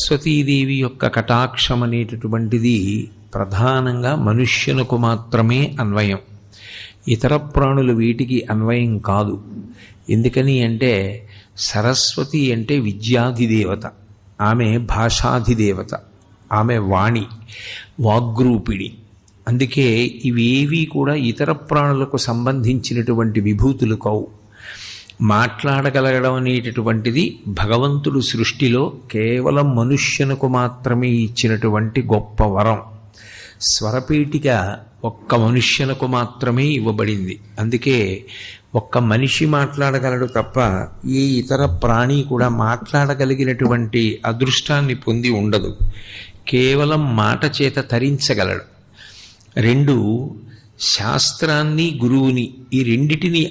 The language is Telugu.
సరస్వతీదేవి యొక్క కటాక్షం అనేటటువంటిది ప్రధానంగా మనుష్యునకు మాత్రమే అన్వయం. ఇతర ప్రాణులు వీటికి అన్వయం కాదు. ఎందుకని అంటే సరస్వతి అంటే విద్యాధిదేవత, ఆమె భాషాధిదేవత, ఆమె వాణి, వాగ్రూపిణి. అందుకే ఇవేవీ కూడా ఇతర ప్రాణులకు సంబంధించినటువంటి విభూతులు కావు. మాట్లాడగలగడం అనేటటువంటిది భగవంతుడు సృష్టిలో కేవలం మనుష్యునకు మాత్రమే ఇచ్చినటువంటి గొప్ప వరం. స్వరపీఠిక ఒక్క మనుష్యునకు మాత్రమే ఇవ్వబడింది. అందుకే ఒక్క మనిషి మాట్లాడగలడు తప్ప ఏ ఇతర ప్రాణి కూడా మాట్లాడగలిగినటువంటి అదృష్టాన్ని పొంది ఉండదు. కేవలం మాట చేత తరించగలడు. రెండు, శాస్త్రాన్ని గురువుని ఈ రెండిటిని